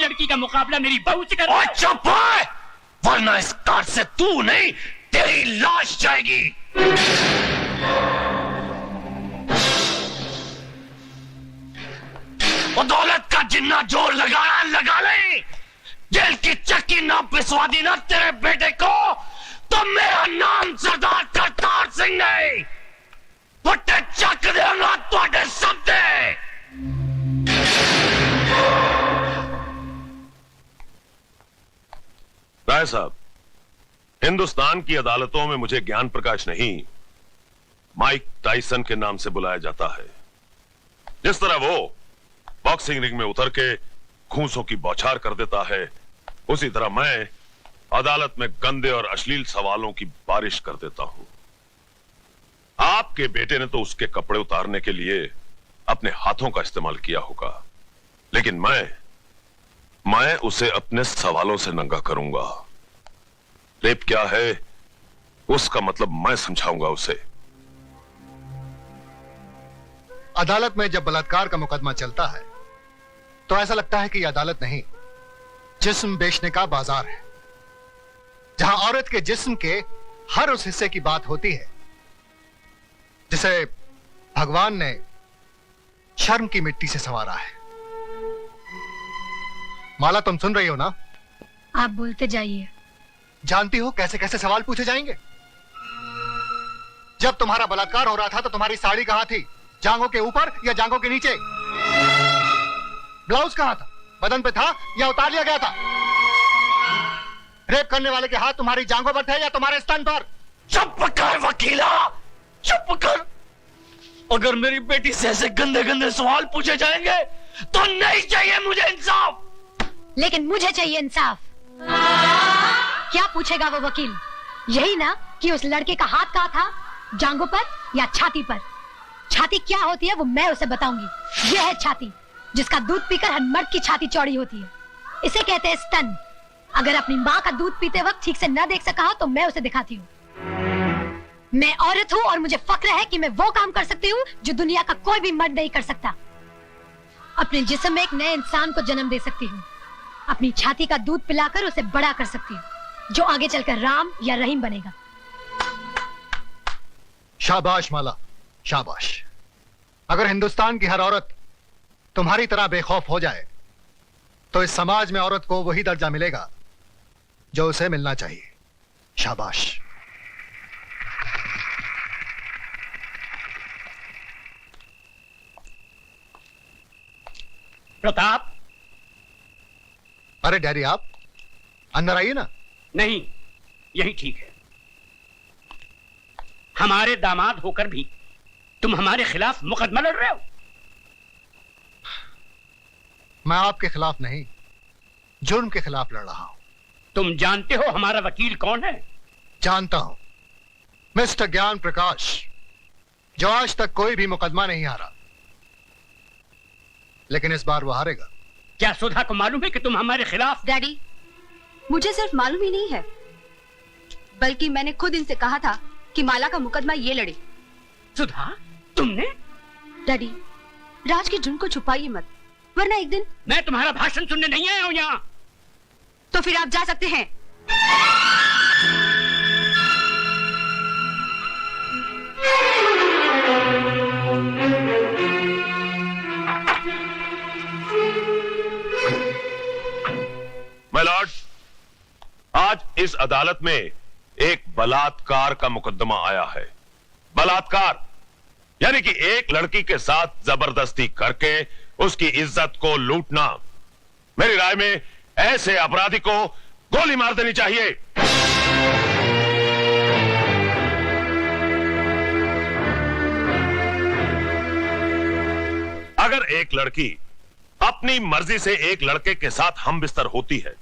लड़की का मुकाबला मेरी बहू से कर। चुप है, वरना इस कार से तू नहीं तेरी लाश जाएगी। वो दौलत का जिन्ना जोर लगाया लगा ले। जेल की चक्की ना पिसवा दी ना तेरे बेटे को तो मेरा नाम सरदार करतार सिंह नहीं, फटे चक देगा तुहाडे सबदे। राय साहब, हिंदुस्तान की अदालतों में मुझे ज्ञान प्रकाश नहीं, माइक टाइसन के नाम से बुलाया जाता है। जिस तरह वो बॉक्सिंग रिंग में उतर के घूंसों की बौछार कर देता है, उसी तरह मैं अदालत में गंदे और अश्लील सवालों की बारिश कर देता हूं। आपके बेटे ने तो उसके कपड़े उतारने के लिए अपने हाथों का इस्तेमाल किया होगा, लेकिन मैं उसे अपने सवालों से नंगा करूंगा। रेप क्या है उसका मतलब मैं समझाऊंगा उसे। अदालत में जब बलात्कार का मुकदमा चलता है तो ऐसा लगता है कि यह अदालत नहीं, जिस्म बेचने का बाजार है, जहां औरत के जिस्म के हर उस हिस्से की बात होती है जिसे भगवान ने शर्म की मिट्टी से संवारा है। माला, तुम सुन रही हो ना? आप बोलते जाइए। जानती हो कैसे कैसे सवाल पूछे जाएंगे? जब तुम्हारा बलात्कार हो रहा था तो तुम्हारी साड़ी कहां थी? जांघों के ऊपर या जांघों के नीचे? ब्लाउज कहां था? बदन पे था या उतार लिया गया था? रेप करने वाले के हाथ तुम्हारी जांघों पर थे या तुम्हारे स्तन पर? चुप कर वकीला, चुप कर। अगर मेरी बेटी से ऐसे गंदे गंदे सवाल पूछे जाएंगे तो नहीं चाहिए मुझे इंसाफ। लेकिन मुझे चाहिए इंसाफ। क्या पूछेगा वो वकील? यही ना कि उस लड़के का हाथ कहाँ था, जांघों पर या छाती पर? छाती क्या होती है वो मैं उसे बताऊंगी। यह है छाती, जिसका दूध पीकर हर मर्द की छाती चौड़ी होती है। इसे कहते हैं स्तन। अगर अपनी माँ का दूध पीते वक्त ठीक से न देख सका हो तो मैं उसे दिखाती हूँ। मैं औरत हूँ और मुझे फक्र है कि मैं वो काम कर सकती हूँ जो दुनिया का कोई भी मर्द नहीं कर सकता। अपने जिस्म में एक नए इंसान को जन्म दे सकती हूँ। अपनी छाती का दूध पिलाकर उसे बड़ा कर सकती हूँ, जो आगे चलकर राम या रहीम बनेगा। शाबाश माला, शाबाश। अगर हिंदुस्तान की हर औरत तुम्हारी तरह बेखौफ हो जाए तो इस समाज में औरत को वही दर्जा मिलेगा जो उसे मिलना चाहिए। शाबाश। प्रताप। अरे डैडी, आप अंदर आइए ना। नहीं, यही ठीक है। हमारे दामाद होकर भी तुम हमारे खिलाफ मुकदमा लड़ रहे हो। मैं आपके खिलाफ नहीं, जुर्म के खिलाफ लड़ रहा हूं। तुम जानते हो हमारा वकील कौन है? जानता हूं, मिस्टर ज्ञान प्रकाश, जो आज तक कोई भी मुकदमा नहीं हारा, लेकिन इस बार वो हारेगा। क्या सुधा को मालूम है कि तुम हमारे खिलाफ? डैडी, मुझे सिर्फ मालूम ही नहीं है, बल्कि मैंने खुद इनसे कहा था कि माला का मुकदमा ये लड़े। सुधा, तुमने? डैडी, राज के जुर्म को छुपाइए मत, वरना एक दिन। मैं तुम्हारा भाषण सुनने नहीं आया हूं यहाँ। तो फिर आप जा सकते हैं। माय लॉर्ड, आज इस अदालत में एक बलात्कार का मुकदमा आया है। बलात्कार यानी कि एक लड़की के साथ जबरदस्ती करके उसकी इज्जत को लूटना। मेरी राय में ऐसे अपराधी को गोली मार देनी चाहिए। अगर एक लड़की अपनी मर्जी से एक लड़के के साथ हम बिस्तर होती है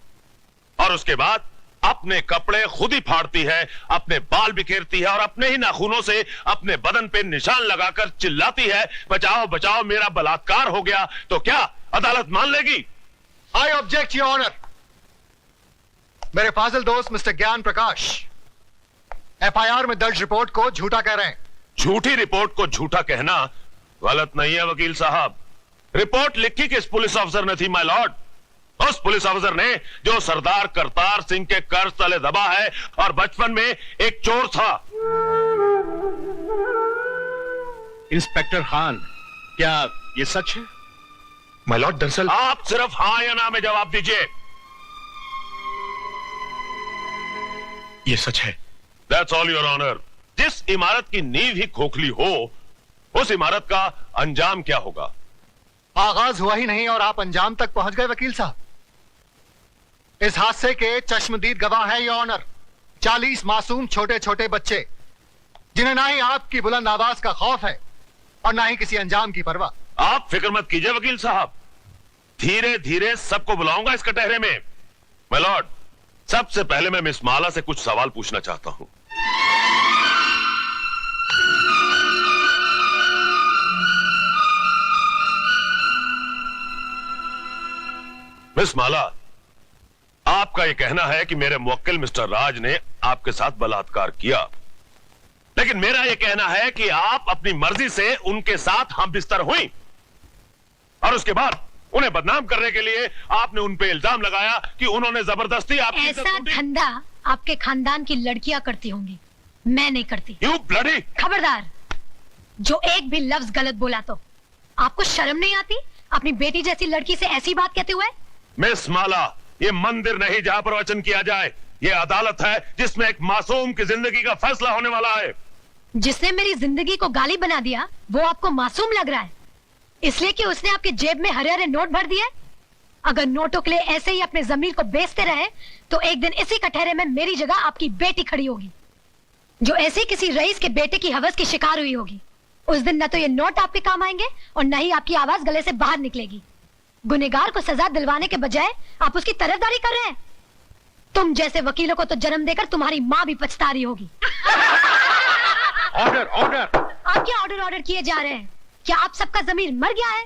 और उसके बाद अपने कपड़े खुद ही फाड़ती है, अपने बाल बिखेरती है और अपने ही नाखूनों से अपने बदन पे निशान लगाकर चिल्लाती है, बचाओ बचाओ मेरा बलात्कार हो गया, तो क्या अदालत मान लेगी? I object your honour. मेरे फाजिल दोस्त मिस्टर ज्ञान प्रकाश एफआईआर में दर्ज रिपोर्ट को झूठा कह रहे हैं। झूठी रिपोर्ट को झूठा कहना गलत नहीं है वकील साहब। रिपोर्ट लिखी किस पुलिस ऑफिसर ने थी माय लॉर्ड? उस पुलिस अफसर ने जो सरदार करतार सिंह के कर्ज तले दबा है और बचपन में एक चोर था। इंस्पेक्टर खान, क्या ये सच है? माय लॉर्ड, दरअसल आप सिर्फ हाँ या ना में जवाब दीजिए। ये सच है। That's all your honour. जिस इमारत की नींव ही खोखली हो, उस इमारत का अंजाम क्या होगा? आगाज हुआ ही नहीं और आप अंजाम तक पहुंच गए वकील साहब। इस हादसे के चश्मदीद गवाह है योर ऑनर 40 मासूम छोटे छोटे बच्चे, जिन्हें ना ही आपकी बुलंद आवाज का खौफ है और ना ही किसी अंजाम की परवाह। आप फिक्र मत कीजिए वकील साहब, धीरे धीरे सबको बुलाऊंगा इस कटहरे में। माय लॉर्ड, सबसे पहले मैं मिस माला से कुछ सवाल पूछना चाहता हूं। मिस माला, आपका यह कहना है कि मेरे मुवक्किल मिस्टर राज ने आपके साथ बलात्कार किया, लेकिन मेरा यह कहना है कि आप अपनी मर्जी से उनके साथ हम बिस्तर हुई और उसके बाद उन्हें बदनाम करने के लिए आपने उन पे इल्जाम लगाया कि उन्होंने जबरदस्ती आपकी इज्जत ऐसा लूटी। धंधा आपके खानदान की लड़कियां करती होंगी, मैं नहीं करती। You bloody! खबरदार, जो एक भी लफ्ज गलत बोला तो आपको शर्म नहीं आती अपनी बेटी जैसी लड़की से ऐसी बात कहते हुए? मिस माला, ये मंदिर नहीं जहां पर वचन किया जाए, ये अदालत है जिसमें एक मासूम की जिंदगी का फैसला होने वाला है। जिसने मेरी जिंदगी को गाली बना दिया वो आपको मासूम लग रहा है, इसलिए कि उसने आपके जेब में हरे हरे नोट भर दिए? अगर नोटों के लिए ऐसे ही अपने जमीर को बेचते रहे तो एक दिन इसी कटहरे में मेरी जगह आपकी बेटी खड़ी होगी, जो ऐसे किसी रईस के बेटे की हवस की शिकार हुई होगी। उस दिन न तो ये नोट आपके काम आएंगे और न ही आपकी आवाज गले से बाहर निकलेगी। गुनहगार को सजा दिलवाने के बजाय आप उसकी तरफदारी कर रहे हैं। तुम जैसे वकीलों को तो जन्म देकर तुम्हारी माँ भी पछता रही होगी। Order order! आप क्या ऑर्डर ऑर्डर किए जा रहे हैं? क्या आप सबका जमीर मर गया है?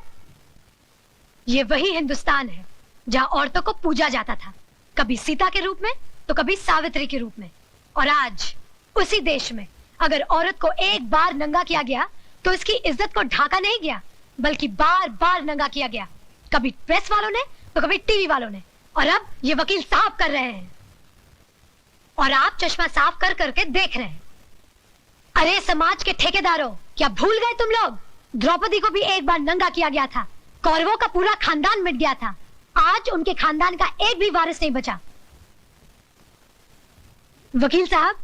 ये वही हिंदुस्तान है जहाँ औरतों को पूजा जाता था, कभी सीता के रूप में तो कभी सावित्री के रूप में। और आज उसी देश में अगर औरत को एक बार नंगा किया गया तो इसकी इज्जत को ढाका नहीं गया, बल्कि बार बार नंगा किया गया, कभी प्रेस वालों ने तो कभी टीवी वालों ने, और अब ये वकील साफ कर रहे हैं और आप चश्मा साफ कर करके देख रहे हैं। अरे समाज के ठेकेदारों, क्या भूल गए तुम लोग? द्रौपदी को भी एक बार नंगा किया गया था, कौरवों का पूरा खानदान मिट गया था, आज उनके खानदान का एक भी वारिस नहीं बचा। वकील साहब,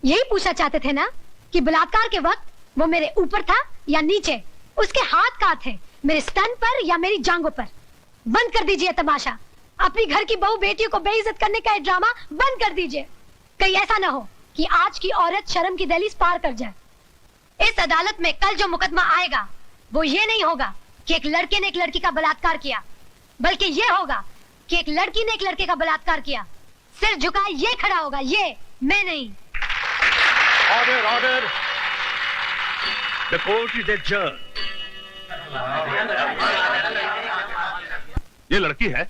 यही पूछना चाहते थे ना कि बलात्कार के वक्त वो मेरे ऊपर था या नीचे, उसके हाथ कहाँ थे, मेरे स्तन पर या मेरी जांघों पर? बंद कर दीजिए तमाशा, अपनी घर की बहू बेटियों को बेइज्जत करने का ये ड्रामा बंद कर दीजिए। कहीं ऐसा ना हो कि आज की औरत शर्म की दहलीज पार कर जाए। इस अदालत में कल जो मुकदमा आएगा वो ये नहीं होगा कि एक लड़के ने एक लड़की का बलात्कार किया, बल्कि ये होगा कि एक लड़की ने एक लड़के का बलात्कार किया। सिर झुकाए ये खड़ा होगा, ये मैं नहीं। Order order! The court is adjourned. ये लड़की है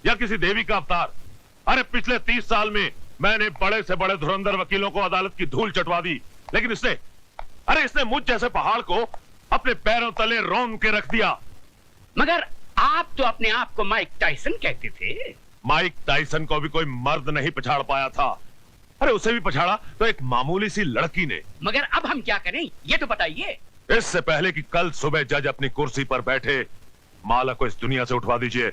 या किसी देवी का अवतार? अरे पिछले 30 साल में मैंने बड़े से बड़े धुरंधर वकीलों को अदालत की धूल चटवा दी, लेकिन इसने मुझ जैसे पहाड़ को अपने पैरों तले रौंद के रख दिया। मगर आप तो अपने आप को माइक टाइसन कहते थे। माइक टाइसन को भी कोई मर्द नहीं पछाड़ पाया था। अरे उसे भी पछाड़ा तो एक मामूली सी लड़की ने। मगर अब हम क्या करें ये तो बताइए। इससे पहले कि कल सुबह जज अपनी कुर्सी पर बैठे, माला को इस दुनिया से उठवा दीजिए।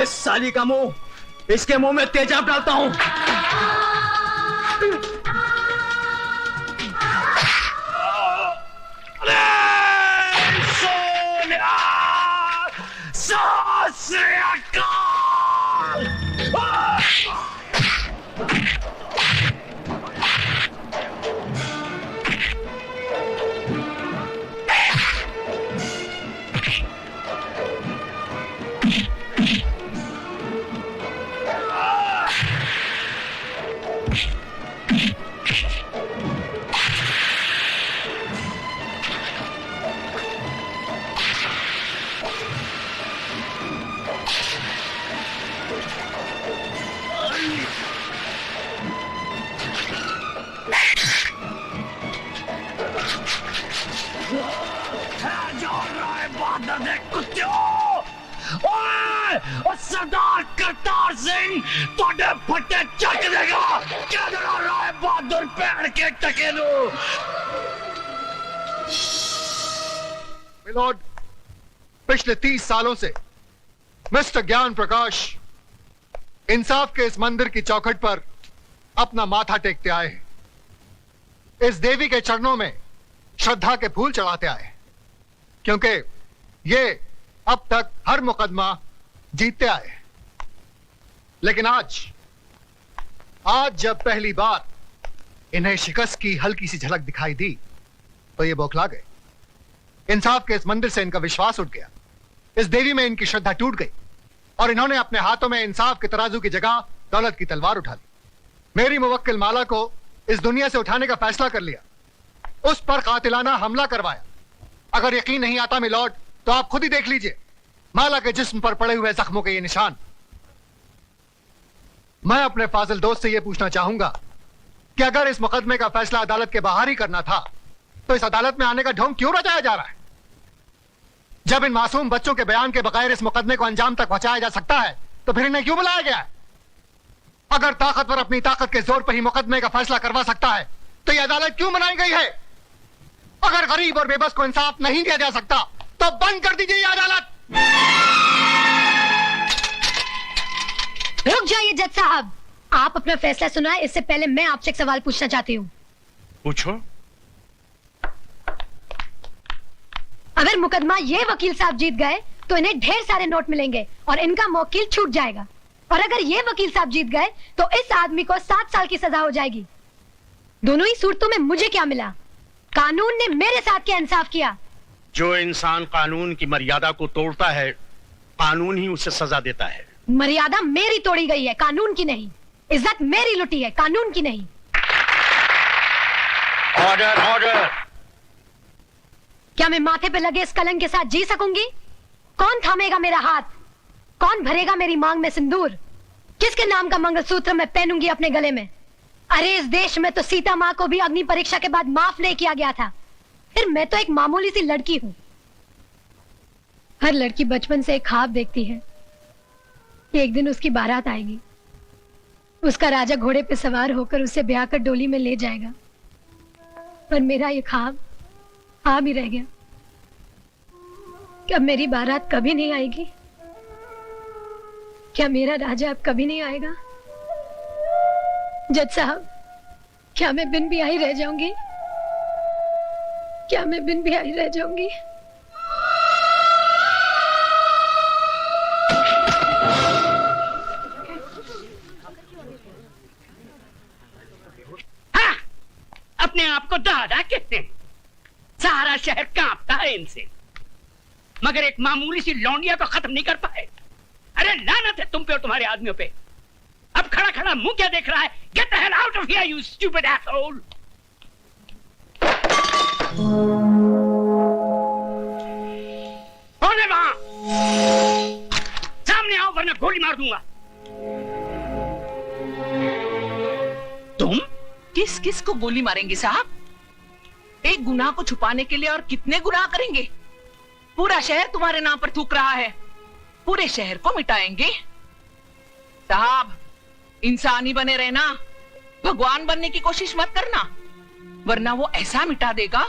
इस साली का मुंह इसके मुंह में तेजाब डालता हूं। सरदार करतार सिंह तोड़े फटे चक देगा। क्या लड़ा रहा है बहादुर पैर के टकेलू। मिलोड, पिछले 30 सालों से मिस्टर ज्ञान प्रकाश इंसाफ के इस मंदिर की चौखट पर अपना माथा टेकते आए हैं। इस देवी के चरणों में श्रद्धा के फूल चढ़ाते आए हैं, क्योंकि ये अब तक हर मुकदमा जीतते आए हैं। लेकिन आज जब पहली बार इन्हें शिकस्त की हल्की सी झलक दिखाई दी तो ये बौखला गए। इंसाफ के इस मंदिर से इनका विश्वास उठ गया, इस देवी में इनकी श्रद्धा टूट गई और इन्होंने अपने हाथों में इंसाफ के तराजू की जगह दौलत की तलवार उठा ली। मेरी मुवक्किल माला को इस दुनिया से उठाने का फैसला कर लिया, उस पर कातिलाना हमला करवाया। अगर यकीन नहीं आता मिलॉर्ड तो आप खुद ही देख लीजिए माला के जिस्म पर पड़े हुए जख्मों के ये निशान। मैं अपने फाजिल दोस्त से यह पूछना चाहूंगा कि अगर इस मुकदमे का फैसला अदालत के बाहर ही करना था तो इस अदालत में आने का ढोंग क्यों रचाया जा रहा है? जब इन मासूम बच्चों के बयान के बगैर इस मुकदमे को अंजाम तक पहुंचाया जा सकता है तो फिर इन्हें क्यों बुलाया गया है? अगर ताकतवर अपनी ताकत के जोर पर ही मुकदमे का फैसला करवा सकता है तो यह अदालत क्यों बनाई गई है? अगर गरीब और बेबस को इंसाफ नहीं दिया जा सकता तो बंद कर दीजिए यह अदालत। रुक जाइए जज साहब, आप अपना फैसला सुनाए इससे पहले मैं आपसे एक सवाल पूछना चाहती हूँ। पूछो। अगर मुकदमा ये वकील साहब जीत गए तो इन्हें ढेर सारे नोट मिलेंगे और इनका मौकिल छूट जाएगा, और अगर ये वकील साहब जीत गए तो इस आदमी को 7 साल की सजा हो जाएगी। दोनों ही सूरतों में मुझे क्या मिला? कानून ने मेरे साथ क्या इंसाफ किया? जो इंसान कानून की मर्यादा को तोड़ता है कानून ही उसे सजा देता है। मर्यादा मेरी तोड़ी गई है, कानून की नहीं। इज्जत मेरी लुटी है, कानून की नहीं। Order order. क्या मैं माथे पे लगे इस कलंक के साथ जी सकूंगी? कौन थामेगा मेरा हाथ? कौन भरेगा मेरी मांग में सिंदूर? किसके नाम का मंगलसूत्र मैं पहनूंगी अपने गले में? अरे इस देश में तो सीता माँ को भी अग्नि परीक्षा के बाद माफ नहीं किया गया था, फिर मैं तो एक मामूली सी लड़की हूं। हर लड़की बचपन से एक ख्वाब देखती है कि एक दिन उसकी बारात आएगी, उसका राजा घोड़े पे सवार होकर उसे ब्याह कर डोली में ले जाएगा। पर मेरा ये ख्वाब ख्वाब ही रह गया। क्या मेरी बारात कभी नहीं आएगी? क्या मेरा राजा अब कभी नहीं आएगा? जज साहब, क्या मैं बिन ब्याही रह जाऊंगी? क्या मैं बिन ब्याही रह जाऊंगी? हाँ, अपने आप को दादा कहते हैं। सारा शहर कांपता है इनसे, मगर एक मामूली सी लौंडिया को खत्म नहीं कर पाए। अरे लानत है तुम पे और तुम्हारे आदमियों पे। अब खड़ा खड़ा मुंह क्या देख रहा है? Get the hell out of here you stupid asshole. कौन है वहां? सामने आओ वरना गोली मार दूंगा। तुम किस किस को गोली मारेंगे साहब? एक गुनाह को छुपाने के लिए और कितने गुनाह करेंगे? पूरा शहर तुम्हारे नाम पर थूक रहा है, पूरे शहर को मिटाएंगे। साहब, इंसान ही बने रहना, भगवान बनने की कोशिश मत करना, वरना वो ऐसा मिटा देगा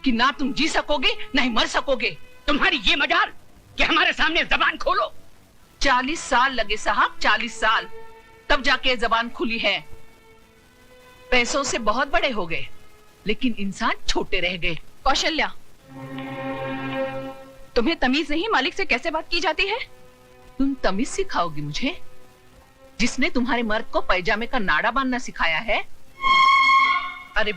कि ना तुम जी सकोगे ना ही मर सकोगे। तुम्हारी ये मजाल कि हमारे सामने जबान खोलो। 40 साल लगे साहब, 40 साल, तब जाके जबान खुली है। पैसों से बहुत बड़े हो गए, लेकिन इंसान छोटे रह गए। कौशल्या, तुम्हें तमीज नहीं मालिक से कैसे बात की जाती है? तुम तमीज सिखाओगी मुझे, जिसने तुम्हारे मर्द को पैजामे का नाड़ा बांधना सिखाया है?